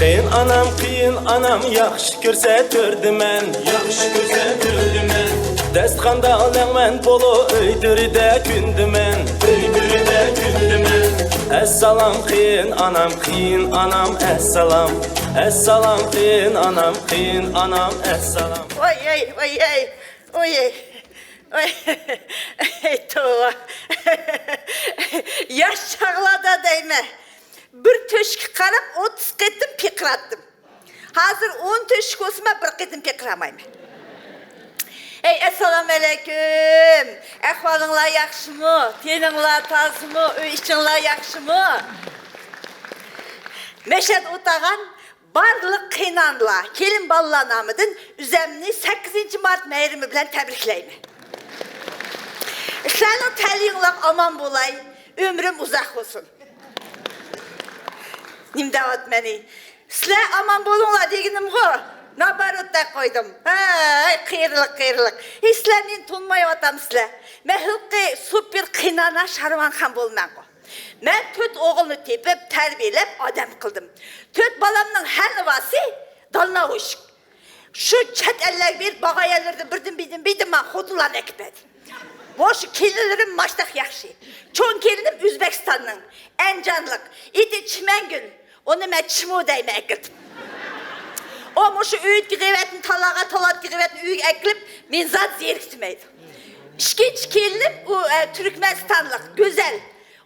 Qiyin anam yaxshi ko'rsatuvdi men. Dastxanda olangman polo öydürüde kundimen. Assalam qiyin anam assalam. Assalam qiyin anam assalam. Oy. Tuğa. Yaş çağlada değme. Bir töşk karıp 30 kettim pikrattım. Hazır 10 töşk olsun bir kettim pikramayım. Assalamu aleyküm. Ahvalınla yaxşı mı? Teninla tazı mı? İşinla yaxşı mı? Meşet otağan barlık kıynanla kelin balla namıdın üzemini 8. Mart meyrimi bilen tebrikleyim. Senin teliyinle aman bulay, ömrüm uzak olsun. Nimdavat beni. Sizler aman bulunla deginim go. Nabarutta koydum. Kıyırlık. Sizler men tunmay otam sizler. Men hılqı super kıynana şarvan kan bolman go. Men 4 oğulunu tepip, terbiyelep adam kıldım. 4 balamның hanıvası dalına hoşuk. Şu çet eller bir bağa yerlerde birdim ben xotunlarına ekmedim. Boş kelelerim maçtak yaxşı. Çoğun kelinim Üzbekistan'ın. En canlık. İdi çimen gün. Onu ben çimu deyme ekildim. O moşu üyüt girevetin talat girevetin üyük ekilip men zat zeriktimeydi. İşkinci kelinim o Türkmenistanlık. Güzel.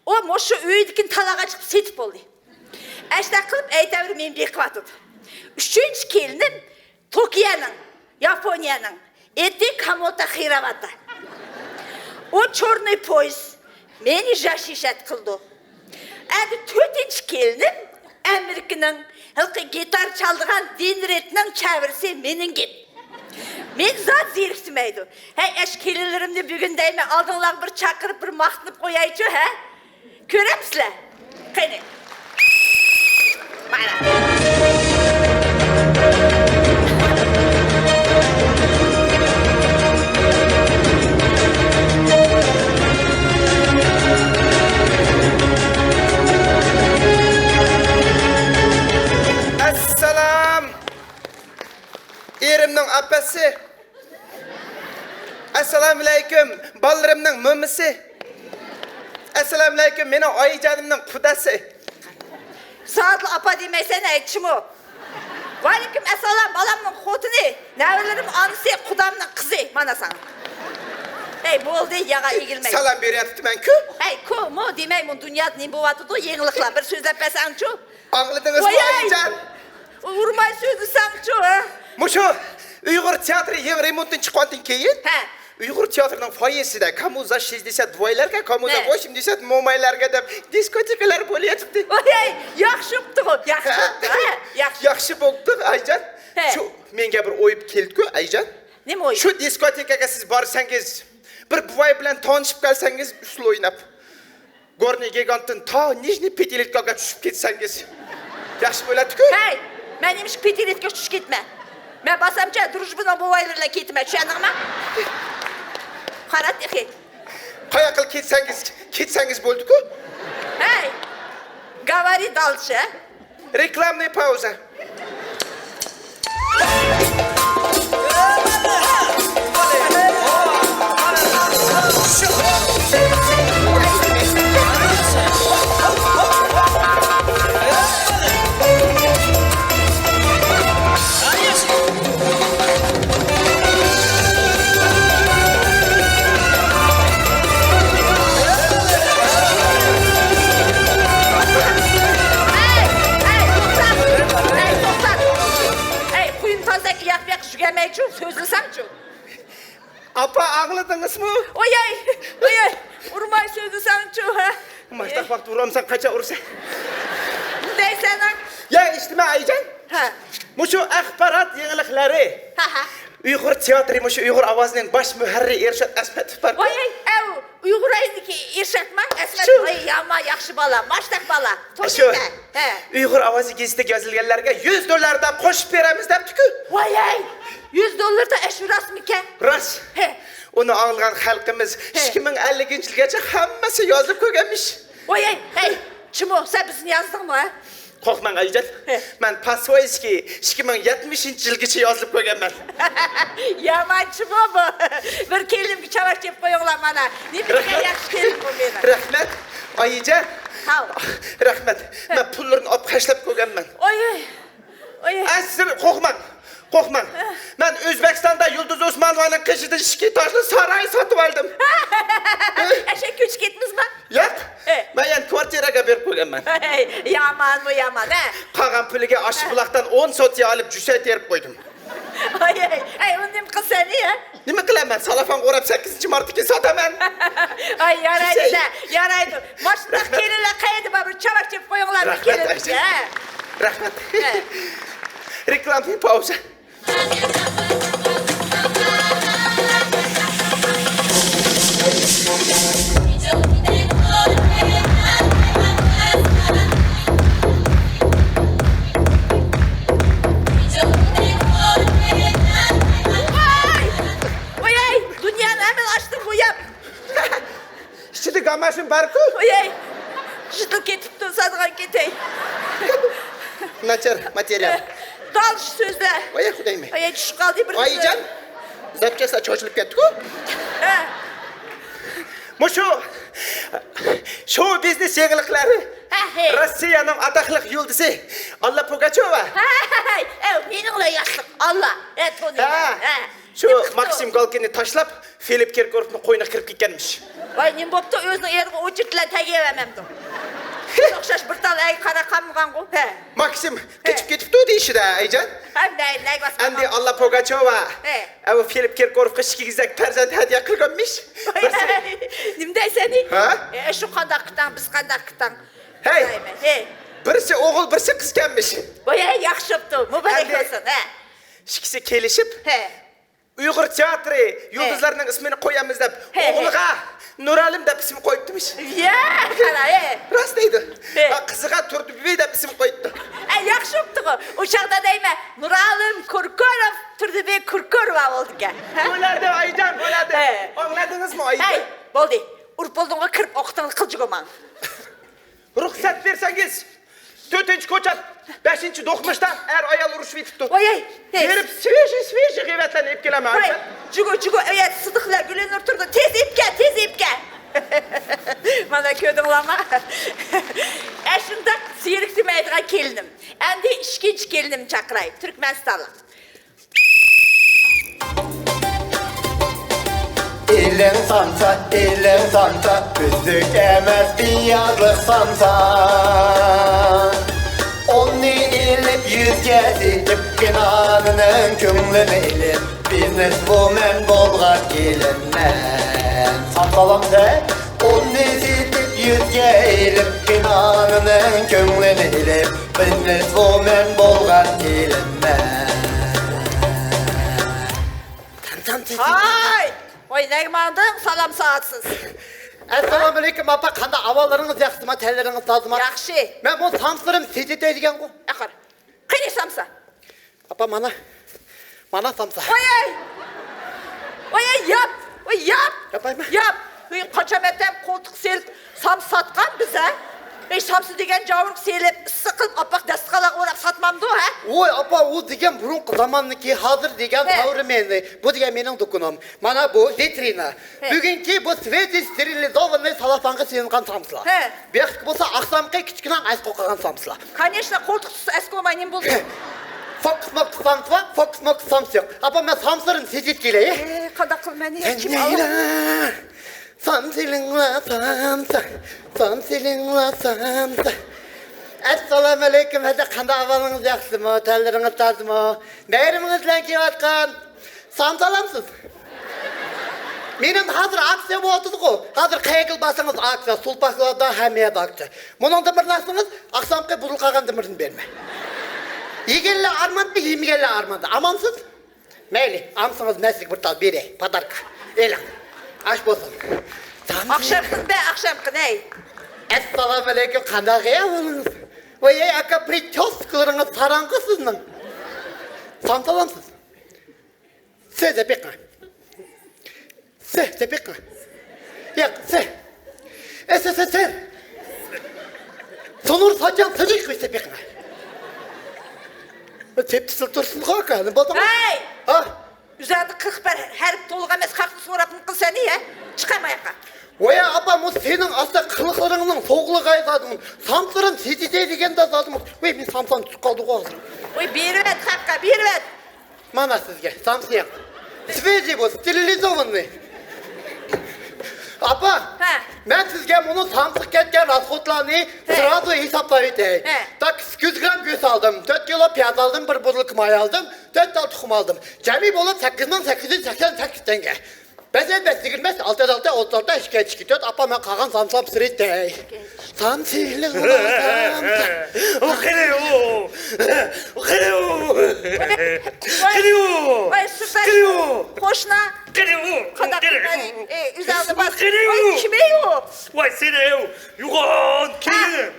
O moşu üyüdükin talağa çıkıp setip oldu. Eşte kılıp eytevri men bekvatıdı. Üçüncü kelinim Tokyo'nun, Japonya'nın. Eti Kamota Hiravata. O çorny poyz meni jaşişet kıldı. Tötünç kelinim Amerika'nın hılkı gitar çaldığan dinretinin çevirisi menin git. Men zat zeriktimeydi. Eş kelelerimde bugün deyme aldınlar bir çakırıp bir mahtınıp koyayıcı he? Köremsizler. Kayne. Bana. Erimning apasi. Assalomu alaykum. Bolarimning momisi. Assalomu alaykum. Mening oyijonimning qudasi. Saatli apa demesene çimo. Aleyküm assalam balamның xotini. Nevelerim anısı kudamның kızı mana sana. Boldu yağa egilmek. Salam beryaptiman ku. Ku mu demeymin dünyada ne bovatıdı yeniliklar bir sözlep besançu. Anladınızmı oyijon? Urmay sözü sançu ha. Mushu Uyg'ur teatri yeng remontdan chiqqandan keyin Uyg'ur teatrining foyesida Kamuza 62larga, Kamuza 80 mo'maylarga deb diskotekalar bo'lyapti. Yaxshi bo'ldi. Yaxshi bo'ldi, ayjon. Shu menga bir o'yib keldi-ku, ayjon. Nima o'yib? Shu diskotekaga siz borsangiz, bir buvay bilan tanishib qolsangiz, usul o'ynab, Gorniy Gigantdan to Nijniy Petilitkaga tushib ketsangiz, yaxshi bo'ladi-ku. Men nemish Petilitka tushib ketma. Men basamcha drujbina buvaylarla ketma, tushundingmi? Qarat exe. Qaya qil ketsangiz bo'ldi-ku. Говори дальше. Reklamniy pauza. Sözlü sançu. Apa anladınızmı? Oy. Urmay sözlü sançu ha. Maçta vaqt uramsan qacha ursa. Deysen ha. Ya istima ayjon. Mushu axborot yengiliklari. Uyg'ur teatri mushu Uyg'ur ovozining bosh muharrir Ershad Asmatov bor. Uyg'ur aydiki Ershadma Asmatov. Yama yaxshi bola, mashtaq bola. To'g'ri. Uyg'ur ovozi gazetida yozilganlarga $100 qo'shib beramiz debdi-ku. $100 da eş rasmiken. Ras. Onu algan xalqimiz 2050-yilgacha hammasi yozib qo'yganmish. Çimo sen bizni yazdın mı? Qo'rqmang Ayjan. Men Pasvoyskiy 2070 yilgacha yozib qo'yganman. Yamanchi bu. Bir kelimga chavash deb qo'yinglar mana. Nimaga yaxshi kelin bu meni. Rahmat. Ayjan. Sağ ol. Rahmat. Men pullarni olib tashlab qo'yganman. Oy. Oy. Siz qo'rqmang. Qo'rqmang. Men O'zbekistonda Yulduz Usmonovaning qishida ishki toshli saroy sotib oldim. Eşek güç gitmizmi? Yo'q. Men yana kvartiraga berib qo'yganman. Yaman mı yaman ha? Qolgan puliga Oshbuloqdan 10 sotya olib jusa terib qo'ydim. Ay onu nim kız seni ya? Nima qilaman? Salafon o'rab 8-martaga sotaman. Ay yaraydı da, yaraydı. Başta kelinle kaydı babur çavaş deb qo'yinglar Rahmat, kelin. Ayşe. Rahmat. Reklamning pauza. Dünyanın hemen açtım bu yap. İchida gamashin barku. Oyay. Жытыл кетіпті садыған кетей. Nachar material. Dal şu sözde. Oya Xudaymi. Oyay düşüp kaldı bir Ayjan. Zapchaslar cho'chilib ketdi-ku. Show biznes yangiliklari. Rossiyaning atoqli yulduzi Alla Pugacheva. Meningla yaxshilik. Allah. Tony. Şu Maksim Galkinni tashlab, Filip Kirkorovning qo'yniga kirib ketganmish. Vay nim bo'pti o'zini eriga o'chirtlar tegavamamdi. O'xshash bir tal ay qara qamgan ku. Maksim ketib ketibdi deyishida, Ayjan. Qanday bosgan. Endi Alla Pugacheva. Abu Filip Kirkorovga ishkigizak farzand hadya qilganmish. Nim deyseni? Şu qanday qitan, biz qanday qitan. Hey. Birisi o'g'il, birisi qizganmish. Voy yaxshi bo'pti. Muborak bo'lsin, İkisi kelishib, Uyg'ur teatri yulduzlarning ismini qo'yamiz deb, o'g'liga Nuralim deb ism qo'yibdimish. Ya, qara, Rost deydi. Qiziga Turdibiy deb ism qo'yibdi. Yaxshi bo'pti-ku. O'shaqda deyman, Nuralim Kurkorov, Turdibiy Kurkorova bo'ldi-ku. Bo'ladi, Ayjan, bo'ladi. Angladingizmi, Ayjan? Hey, bo'ldi. Urpoldonga kirib o'qitini qiljigoman. Ruxsat bersangiz, 4-ko'chat 5-do'qmishdan ayol urushib yetibdi. Voy, berib sveji g'iybatlarni ep kelaman. Voy, jugo, sidiqlar gulanib turdi. Tez epga. Mana ko'rdinglarmi? Shunda siyrik demaydigan kelinim. Endi ikkinchi kelinim chaqiray. Turkmanistonlik. Elin sansa, büzdük emez bir yazlık sansa. Onu ilip yüzge zikip, Kinanının kümlünü ilip, Business woman bolğan gelinmen. Sansalam sen, onu zikip yüzge ilip, Kinanının kümlünü ilip, Business woman bolğan gelinmen. Hay! Oy Negman'dan salam saatsiz. Assalamu alaikum apa, qanday ahvollarınız yaxshimi, tayinlaringiz tozimi? Yaxshi. Men bu samslarım sezit deydigan ku. Axir. Qani samsa? Apa mana samsa. Oy yap. Yapayım mı? Yap. Qachametem qo'ltiq selib sam satgan biza. Samsı degan javruq selib issiqib apaq dasqalaq o'rab satmamdi ha? Oy apa, o degan burunqi zamonniki, hozir degan davri meni. Bu degan mening dokunom. Mana bu vitrina. Bugungi bu sveti sterilizovanный salafanga selingan samslar. Bu yoqda bo'lsa aqsamqi kichkina asqo qolgan samslar. Конечно, qo'ltiqsiz asqoman nim bo'ldi. Fox sams yo'q. Apa men samslarni sezit kelay. Qanday qilmani kim Samsilingla samsa. Assalamu alaikum, hadi qanday ahvolingiz yaxshimi, tanlaringiz tozimi? Nayrimingiz bilan kelayotgan samsalamsiz. Mening hozir aksiya bo'lyapti-ku. Hozir qayg'il basangiz aksiya, sulpaqlarda hamiyat aksiya. Buningda bir narsangiz aqsamqi buzil qolgan demirni berma. Yegenlar armanda, yemeganlar armanda. Amonsiz? Mayli, amsangiz nasib bir tal beray, padarka. Elang. Ash bo'lsin. Akşam qilay. Assalomu alaykum, qanday ahvolingiz? Voy aka, prическаларыңыз sarang'i sizning. Samsalamsiz. Sepekqa. Yo'q, SSSR. Sonur saçan sıcak sepekqa. Tepkisi dursun kalkan. Bozma. Hey! Ha? Üzerinde 41 harf toluk emez kalkın sorapın kıl seni ya. Çıkamayaka. Oya apa bu senin asla kılıklarının soğukluğu kaysadın. Samsırın sezide degen de zadım. Oy men samsam tutup kaldı o hazır. Oy bir ver kakka bir ver. Mana sizge samsıyak. Sveci bu sterilizowanный. Apa. Ha. Ben sizge bunu samsık ketken rasxotlarını sırada hesaplayıp dey. He. Tak 100 gram göz aldım, 4 kilo piyaz aldım, 1 buzluk may aldım, 4 dal tuxum aldım. Cemi bolup 8888 tenge. Bezel bestigilmez, 6 34 şikayet çıkıyor. Apa ben kalan samsam sırıt dey. Samsıylı ulan Okey. Oy süper. Hoşuna. Kadar üzerinde bas. Oy kime yok? Vay seni ev. Yugan.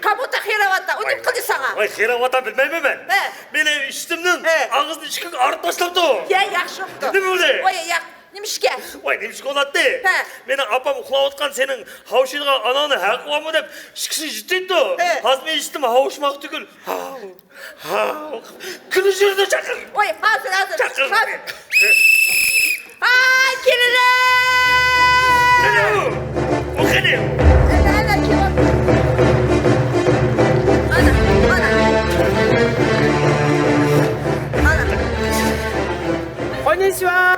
Kabuta xeravatta. Ödüm kıldı sana. Vay xeravatan bilmeyim ben. He. Beni iştimden He. ağzını içkin arıt başlaptı. Ya yaxşı oldu. Ne böyle? Oy yak. Nemişke? Vay neymiş olattı. He. Meni apam uxlavatkan senin havşıyla ananı haqqı var mı dep şikisi jittiydi. He. Hazme içtim havuşmak tükül. Kılı jürde çakır. Oy hazır. Çakır. Hazır. Ay kirire! Geliyor. O geliyor. Ana kim o? Ana. Konnichiwa.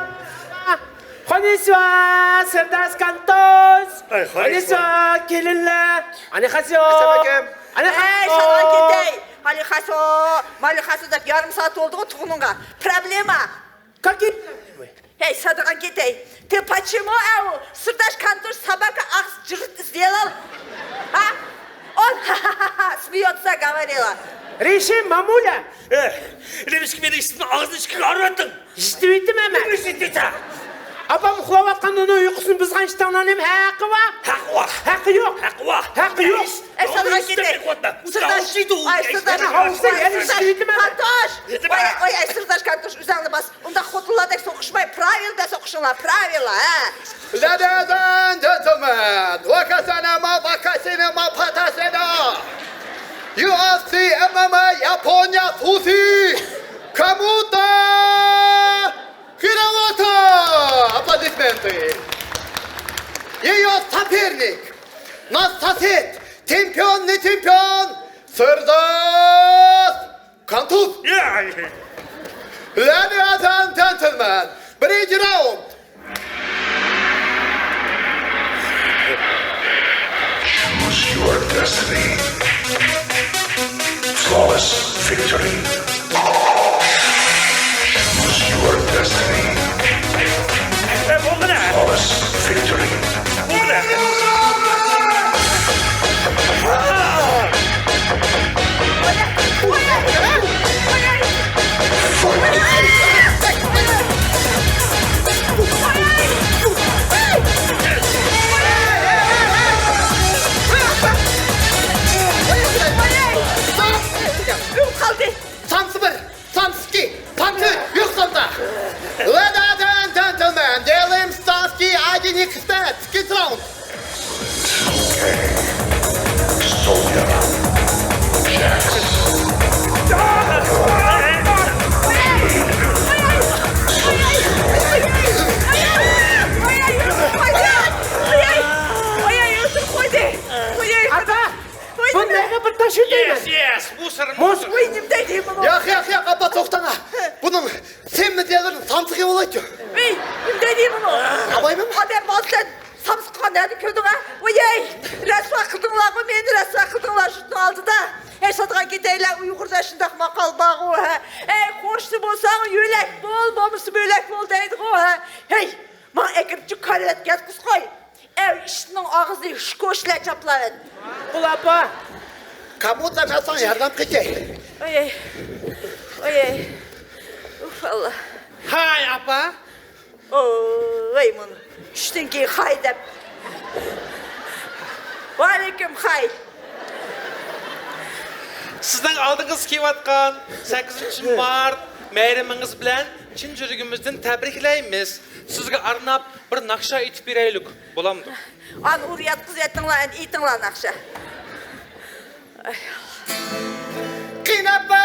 Konnichiwa. Serdas Kantos. Ay, Konnichiwa. Gelinler. Annyeonghaseyo. Assalamualaikum. Ey sana gidey. Malikaso da yarım saat oldu o tuğununga. Problema. Какие? Эй, Садыган кетей, ты почему сырдаш контур собака сделал? А? Он смеется, говорила. Решим, мамуля. Demiş ki beni iştimden ağzını içkin arıt ettin. Естібейтім әмі. Ne işittin? Апам ұқылап атқан оның ұйқысын біз қаншықтан hem hakkı var. Hakkı var. Hakkı yok. Hakkı var. Hakkı yok. Эй, Садыган кетей. Ben havuzda yani işteydim әмі. Контуш! Yedim Ой, ha. ой, сырдаш контуш, üzerine bas. Onda xotuladek sokuşmay, правильно sokuşunlar, правильно, ha? Ladies and gentlemen, Wakasinema Patasena, UFC MMA Japonia Sushi, Kamuta Hirawata, аплодисменты. Ее соперник, наш сосед, чемпион, не чемпион, Сырдас Кантуз. Ya. Ladies and gentlemen, birinci round. Choose your destiny. Flawless victory. Choose your destiny. Bu ne? Flawless victory. Bu ne? Kaldı. Samsıbır, Samski, Pantı, Yuxsanda. Ladies and gentlemen, Delim Stanski, Adini Kısmet, skit round. Sonya. Jax. Bu neye bir taşı değil mi? Yes. Bu sarı. Mos. Benim dediğim o. Ya, kapa toktana. Bunun sevme diyelim Samsık'ı olaydı. Benim dediğim o. Abayım mı? Adam bazen samsıkkan nerede kördün ha? Oyey, resva kıldınlar mı? Beni resva kıldınlar şunu aldı da. Hey Sadık'a gideyler Uyghur'da şundak makal bağı o ha. Hey konuştum olsan yülek bol, bomusu bölek bol deydik o ha. Hey, man ekipçi karet gel kız koy. Ev işinin ağzı şkoşla çaplayın. Kulapa. Kamuta ben sana yardım kıcay. Oyey, oyey. Uf Allah. Hay apa. Oy mun. Düştün ki hay dep. Aleyküm hay. Sizden aldığınız kevatkan 8 Mart meyramınız bilen çin жүрегімізден təbrikləyimiz. Sizge arnap bir nakşa itip bireylik. Bolamdı. An uriyat kız ettinler, itinler nakşa. Kinapa!